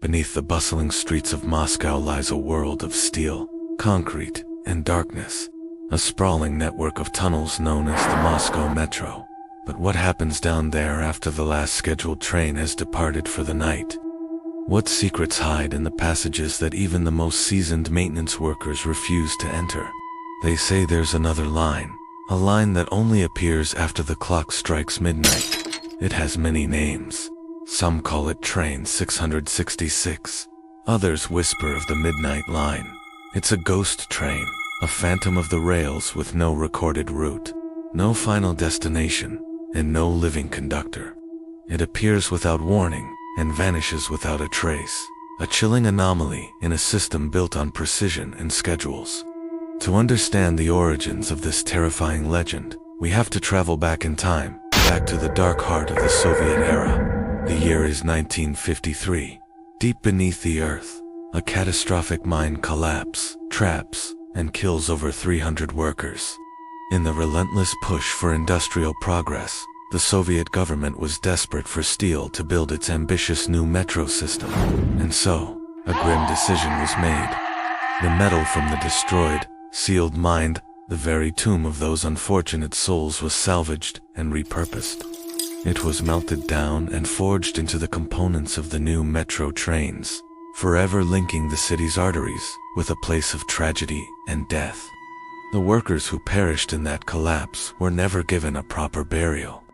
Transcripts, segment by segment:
Beneath the bustling streets of Moscow lies a world of steel, concrete, and darkness, a sprawling network of tunnels known as the Moscow Metro. But what happens down there after the last scheduled train has departed for the night? What secrets hide in the passages that even the most seasoned maintenance workers refuse to enter? They say there's another line, a line that only appears after the clock strikes midnight. It has many names. Some call it Train 666. Others whisper of the Midnight Line. It's a ghost train, a phantom of the rails with no recorded route, no final destination, and no living conductor. It appears without warning and vanishes without a trace, a chilling anomaly in a system built on precision and schedules. To understand the origins of this terrifying legend, we have to travel back in time, back to the dark heart of the Soviet era. The year is 1953. Deep beneath the earth, a catastrophic mine collapse, traps, and kills over 300 workers. In the relentless push for industrial progress, the Soviet government was desperate for steel to build its ambitious new metro system. And so, a grim decision was made. The metal from the destroyed, sealed mine, the very tomb of those unfortunate souls, was salvaged and repurposed. It was melted down and forged into the components of the new metro trains, forever linking the city's arteries with a place of tragedy and death. The workers who perished in that collapse were never given a proper burial.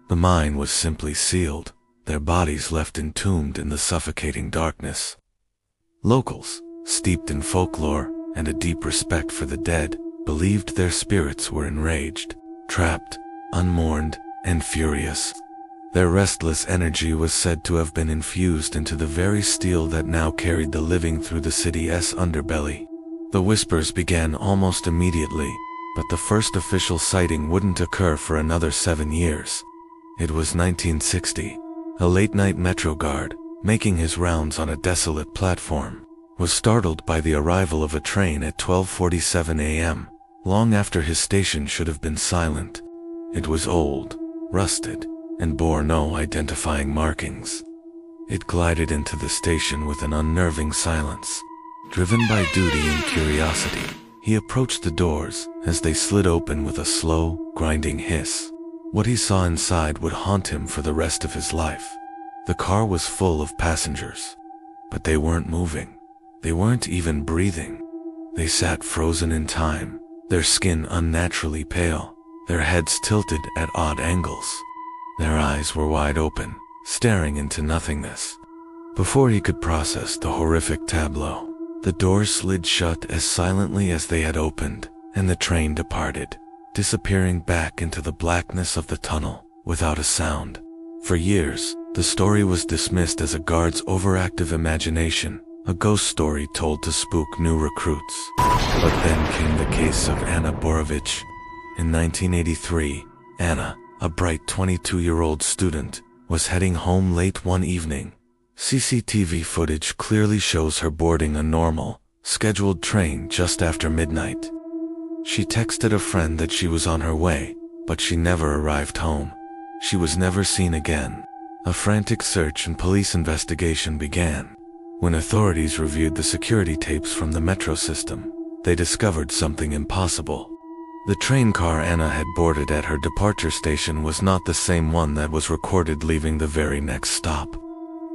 The mine was simply sealed, their bodies left entombed in the suffocating darkness. Locals, steeped in folklore and a deep respect for the dead, believed their spirits were enraged, trapped, unmourned, and furious. Their restless energy was said to have been infused into the very steel that now carried the living through the city's underbelly. The whispers began almost immediately, but the first official sighting wouldn't occur for another 7 years. It was 1960. A late-night metro guard, making his rounds on a desolate platform, was startled by the arrival of a train at 12:47 a.m., long after his station should have been silent. It was old, rusted, and bore no identifying markings. It glided into the station with an unnerving silence. Driven by duty and curiosity, he approached the doors as they slid open with a slow, grinding hiss. What he saw inside would haunt him for the rest of his life. The car was full of passengers, but they weren't moving. They weren't even breathing. They sat frozen in time, their skin unnaturally pale, their heads tilted at odd angles. Their eyes were wide open, staring into nothingness. Before he could process the horrific tableau, the doors slid shut as silently as they had opened, and the train departed, disappearing back into the blackness of the tunnel without a sound. For years, the story was dismissed as a guard's overactive imagination, a ghost story told to spook new recruits. But then came the case of Anna Borovich. In 1983, Anna, a bright 22-year-old student, was heading home late one evening. CCTV footage clearly shows her boarding a normal, scheduled train just after midnight. She texted a friend that she was on her way, but she never arrived home. She was never seen again. A frantic search and police investigation began. When authorities reviewed the security tapes from the metro system, they discovered something impossible. The train car Anna had boarded at her departure station was not the same one that was recorded leaving the very next stop.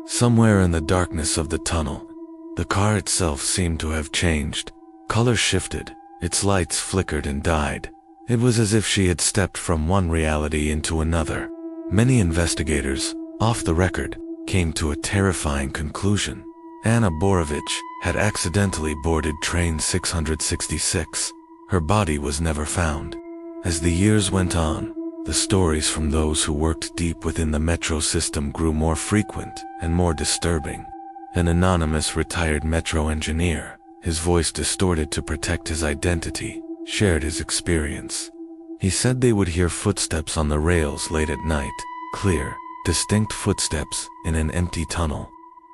Somewhere in the darkness of the tunnel, the car itself seemed to have changed. Color shifted, its lights flickered and died. It was as if she had stepped from one reality into another. Many investigators, off the record, came to a terrifying conclusion. Anna Borovich had accidentally boarded train 666. Her body was never found. As the years went on, the stories from those who worked deep within the metro system grew more frequent and more disturbing. An anonymous retired metro engineer, his voice distorted to protect his identity, shared his experience. He said they would hear footsteps on the rails late at night, clear, distinct footsteps in an empty tunnel.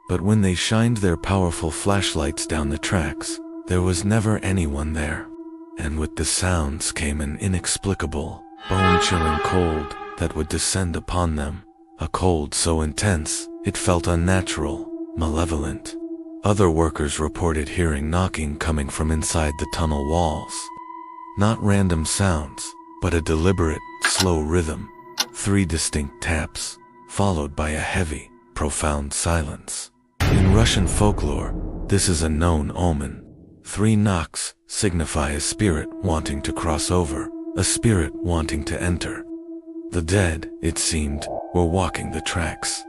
But when they shined their powerful flashlights down the tracks, there was never anyone there. And with the sounds came an inexplicable, bone-chilling cold that would descend upon them, a cold so intense it felt unnatural, malevolent. Other workers reported hearing knocking coming from inside the tunnel walls. Not random sounds, but a deliberate, slow rhythm. 3 distinct taps, followed by a heavy, profound silence. In Russian folklore, this is a known omen. 3 knocks signify a spirit wanting to cross over, a spirit wanting to enter. The dead, it seemed, were walking the tracks.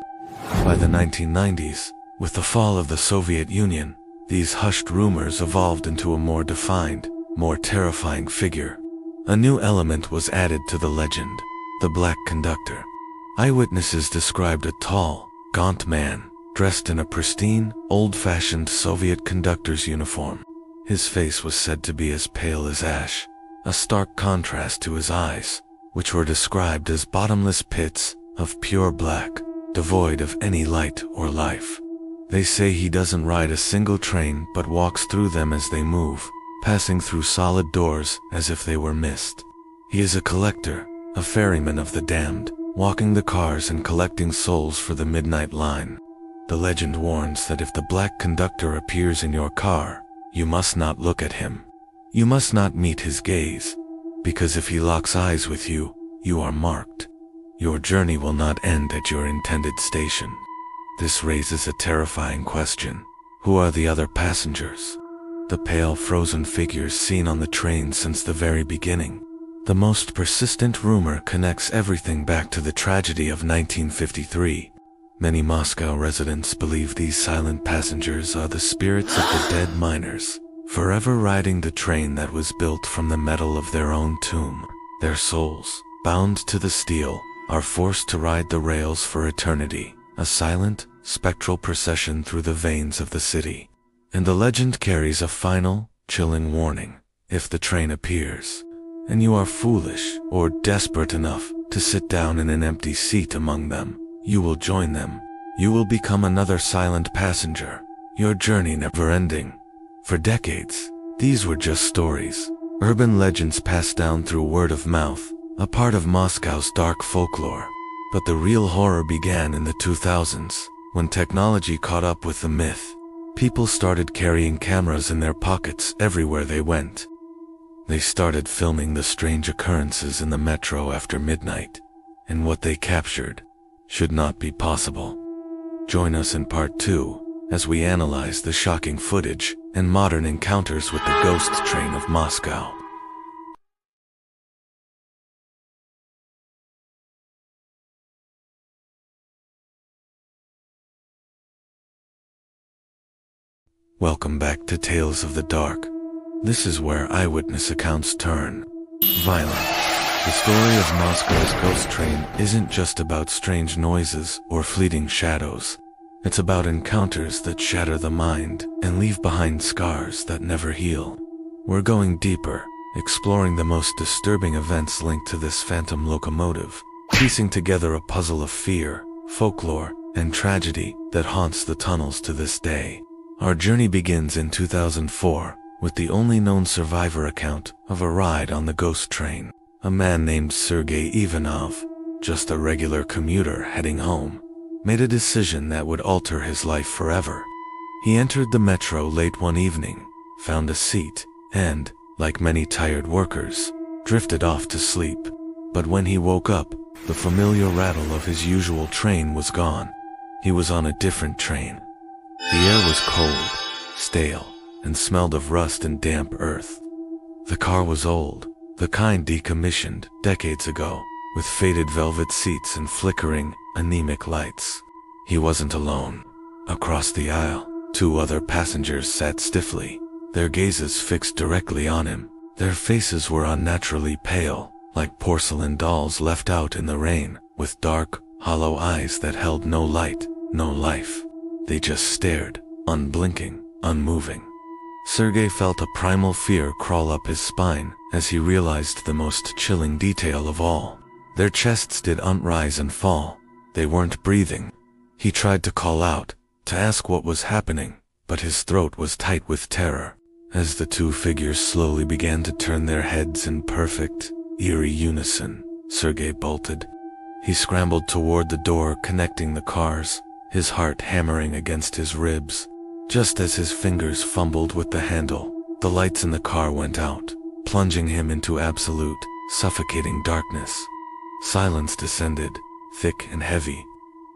By the 1990s, with the fall of the Soviet Union, these hushed rumors evolved into a more defined, more terrifying figure. A new element was added to the legend, the Black Conductor. Eyewitnesses described a tall, gaunt man, dressed in a pristine, old-fashioned Soviet conductor's uniform. His face was said to be as pale as ash, a stark contrast to his eyes, which were described as bottomless pits of pure black, devoid of any light or life. They say he doesn't ride a single train but walks through them as they move, passing through solid doors as if they were mist. He is a collector, a ferryman of the damned, walking the cars and collecting souls for the midnight line. The legend warns that if the Black Conductor appears in your car, you must not look at him. You must not meet his gaze, because if he locks eyes with you, you are marked. Your journey will not end at your intended station. This raises a terrifying question. Who are the other passengers? The pale, frozen figures seen on the train since the very beginning. The most persistent rumor connects everything back to the tragedy of 1953. Many Moscow residents believe these silent passengers are the spirits of the dead miners, forever riding the train that was built from the metal of their own tomb. Their souls, bound to the steel, are forced to ride the rails for eternity, a silent, spectral procession through the veins of the city. And the legend carries a final, chilling warning. If the train appears, and you are foolish or desperate enough to sit down in an empty seat among them, you will join them. You will become another silent passenger, your journey never ending. For decades, these were just stories, urban legends passed down through word of mouth, a part of Moscow's dark folklore. But the real horror began in the 2000s, when technology caught up with the myth. People started carrying cameras in their pockets everywhere they went. They started filming the strange occurrences in the metro after midnight, and what they captured should not be possible. Join us in part 2, as we analyze the shocking footage and modern encounters with the ghost train of Moscow. Welcome back to Tales of the Dark. This is where eyewitness accounts turn violent. The story of Moscow's ghost train isn't just about strange noises or fleeting shadows. It's about encounters that shatter the mind and leave behind scars that never heal. We're going deeper, exploring the most disturbing events linked to this phantom locomotive, piecing together a puzzle of fear, folklore, and tragedy that haunts the tunnels to this day. Our journey begins in 2004 with the only known survivor account of a ride on the ghost train. A man named Sergei Ivanov, just a regular commuter heading home, made a decision that would alter his life forever. He entered the metro late one evening, found a seat, and, like many tired workers, drifted off to sleep. But when he woke up, the familiar rattle of his usual train was gone. He was on a different train. The air was cold, stale, and smelled of rust and damp earth. The car was old, the kind decommissioned decades ago, with faded velvet seats and flickering, anemic lights. He wasn't alone. Across the aisle, 2 other passengers sat stiffly, their gazes fixed directly on him. Their faces were unnaturally pale, like porcelain dolls left out in the rain, with dark, hollow eyes that held no light, no life. They just stared, unblinking, unmoving. Sergei felt a primal fear crawl up his spine as he realized the most chilling detail of all. Their chests didn't rise and fall. They weren't breathing. He tried to call out, to ask what was happening, but his throat was tight with terror. As the 2 figures slowly began to turn their heads in perfect, eerie unison, Sergei bolted. He scrambled toward the door connecting the cars, his heart hammering against his ribs. Just as his fingers fumbled with the handle, the lights in the car went out, plunging him into absolute, suffocating darkness. Silence descended, thick and heavy.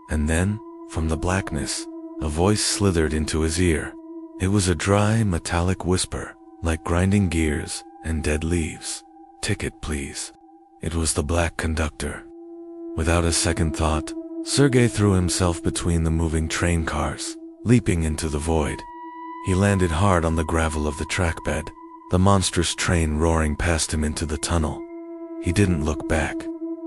And then, from the blackness, a voice slithered into his ear. It was a dry, metallic whisper, like grinding gears and dead leaves. "Ticket, please." It was the Black Conductor. Without a second thought, Sergei threw himself between the moving train cars, leaping into the void. He landed hard on the gravel of the trackbed, the monstrous train roaring past him into the tunnel. He didn't look back.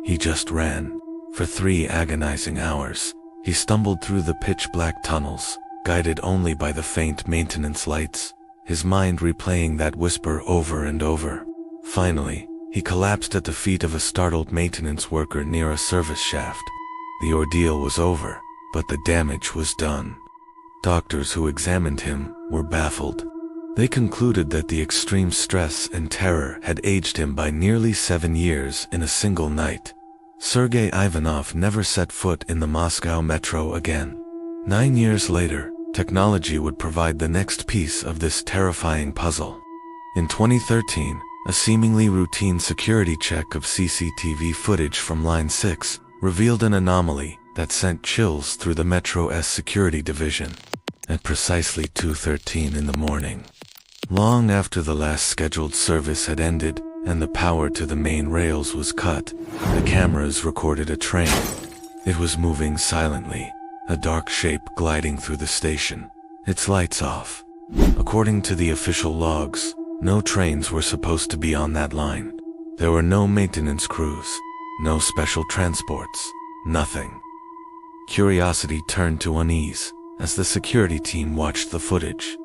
He just ran. For 3 agonizing hours, he stumbled through the pitch-black tunnels, guided only by the faint maintenance lights, his mind replaying that whisper over and over. Finally, he collapsed at the feet of a startled maintenance worker near a service shaft. The ordeal was over, but the damage was done. Doctors who examined him were baffled. They concluded that the extreme stress and terror had aged him by nearly 7 years in a single night. Sergei Ivanov never set foot in the Moscow metro again. 9 years later, technology would provide the next piece of this terrifying puzzle. In 2013, a seemingly routine security check of CCTV footage from Line 6 revealed an anomaly that sent chills through the Metro's security division. At precisely 2:13 in the morning, long after the last scheduled service had ended and the power to the main rails was cut, the cameras recorded a train. It was moving silently, a dark shape gliding through the station, its lights off. According to the official logs, no trains were supposed to be on that line. There were no maintenance crews, no special transports, nothing. Curiosity turned to unease as the security team watched the footage.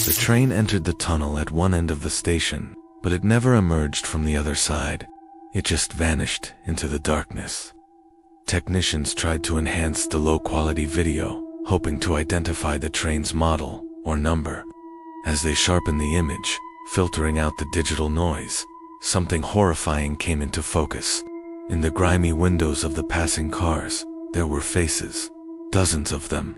The train entered the tunnel at one end of the station, but it never emerged from the other side. It just vanished into the darkness. Technicians tried to enhance the low-quality video, hoping to identify the train's model or number. As they sharpened the image, filtering out the digital noise, something horrifying came into focus. In the grimy windows of the passing cars, there were faces, dozens of them.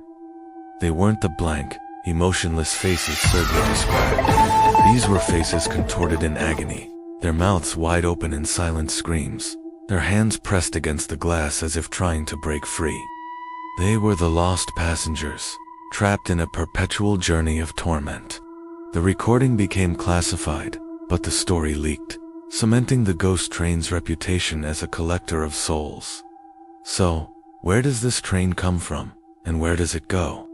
They weren't the blank, emotionless faces Sergei described. These were faces contorted in agony, their mouths wide open in silent screams, their hands pressed against the glass as if trying to break free. They were the lost passengers, trapped in a perpetual journey of torment. The recording became classified, but the story leaked, cementing the ghost train's reputation as a collector of souls. So, where does this train come from, and where does it go?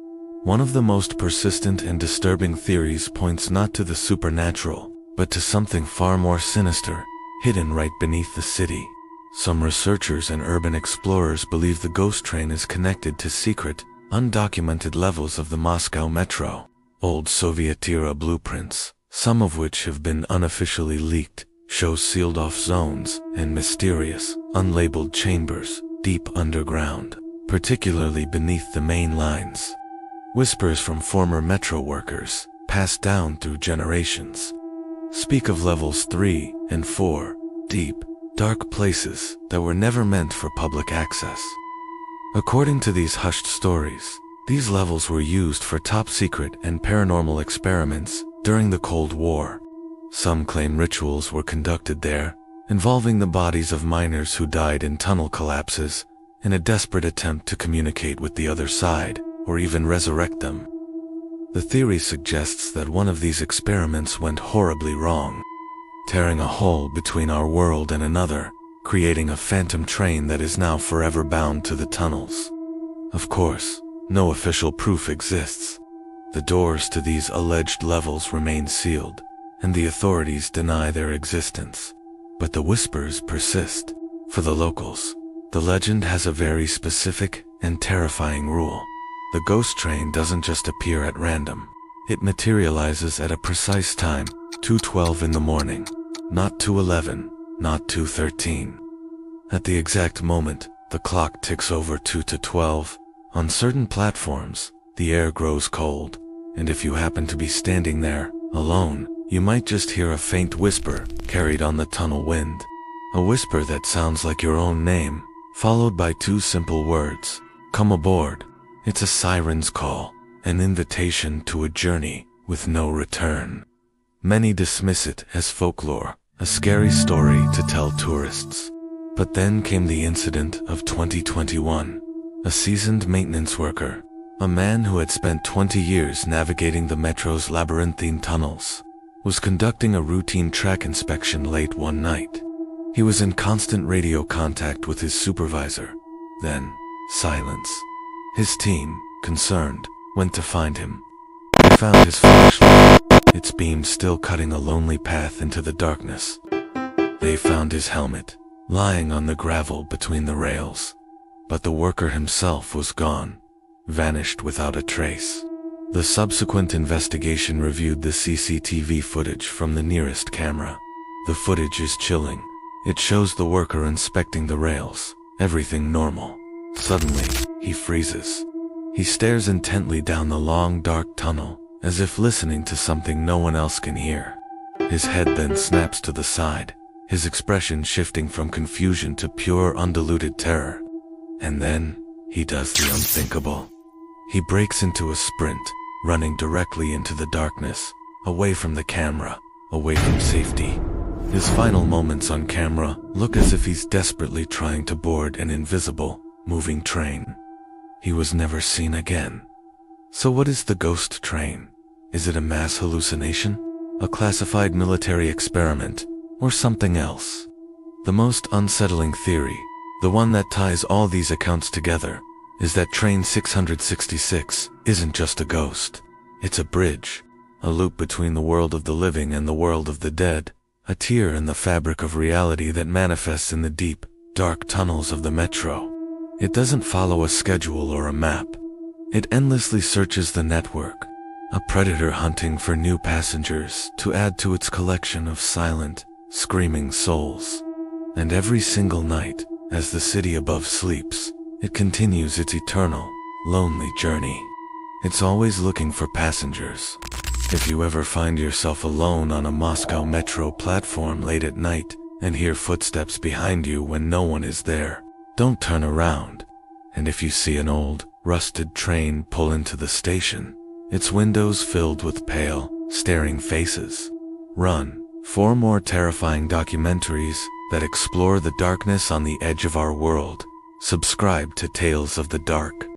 One of the most persistent and disturbing theories points not to the supernatural, but to something far more sinister, hidden right beneath the city. Some researchers and urban explorers believe the ghost train is connected to secret, undocumented levels of the Moscow metro. Old Soviet-era blueprints, some of which have been unofficially leaked, show sealed-off zones and mysterious, unlabeled chambers deep underground, particularly beneath the main lines. Whispers from former metro workers, passed down through generations, speak of levels 3 and 4, deep, dark places that were never meant for public access. According to these hushed stories, these levels were used for top-secret and paranormal experiments during the Cold War. Some claim rituals were conducted there, involving the bodies of miners who died in tunnel collapses in a desperate attempt to communicate with the other side, or even resurrect them. The theory suggests that one of these experiments went horribly wrong, tearing a hole between our world and another, creating a phantom train that is now forever bound to the tunnels. Of course, no official proof exists. The doors to these alleged levels remain sealed, and the authorities deny their existence. But the whispers persist. For the locals, the legend has a very specific and terrifying rule. The ghost train doesn't just appear at random. It materializes at a precise time, 2:12 in the morning, not 2:11, not 2:13. At the exact moment, the clock ticks over 2 to 12. On certain platforms, the air grows cold, and if you happen to be standing there, alone, you might just hear a faint whisper carried on the tunnel wind. A whisper that sounds like your own name, followed by 2 simple words, "Come aboard." It's a siren's call, an invitation to a journey with no return. Many dismiss it as folklore, a scary story to tell tourists. But then came the incident of 2021. A seasoned maintenance worker, a man who had spent 20 years navigating the metro's labyrinthine tunnels, was conducting a routine track inspection late one night. He was in constant radio contact with his supervisor. Then, silence. His team, concerned, went to find him. They found his flashlight, its beam still cutting a lonely path into the darkness. They found his helmet, lying on the gravel between the rails. But the worker himself was gone, vanished without a trace. The subsequent investigation reviewed the CCTV footage from the nearest camera. The footage is chilling. It shows the worker inspecting the rails, everything normal. Suddenly, he freezes. He stares intently down the long, dark tunnel, as if listening to something no one else can hear. His head then snaps to the side, his expression shifting from confusion to pure, undiluted terror. And then, he does the unthinkable. He breaks into a sprint, running directly into the darkness, away from the camera, away from safety. His final moments on camera look as if he's desperately trying to board an invisible, moving train. He was never seen again. So what is the ghost train? Is it a mass hallucination? A classified military experiment? Or something else? The most unsettling theory, the one that ties all these accounts together, is that Train 666 isn't just a ghost. It's a bridge, a loop between the world of the living and the world of the dead, a tear in the fabric of reality that manifests in the deep, dark tunnels of the metro. It doesn't follow a schedule or a map. It endlessly searches the network, a predator hunting for new passengers to add to its collection of silent, screaming souls. And every single night, as the city above sleeps, it continues its eternal, lonely journey. It's always looking for passengers. If you ever find yourself alone on a Moscow metro platform late at night and hear footsteps behind you when no one is there, don't turn around. And if you see an old, rusted train pull into the station, its windows filled with pale, staring faces, run. For more terrifying documentaries that explore the darkness on the edge of our world, subscribe to Tales of the Dark.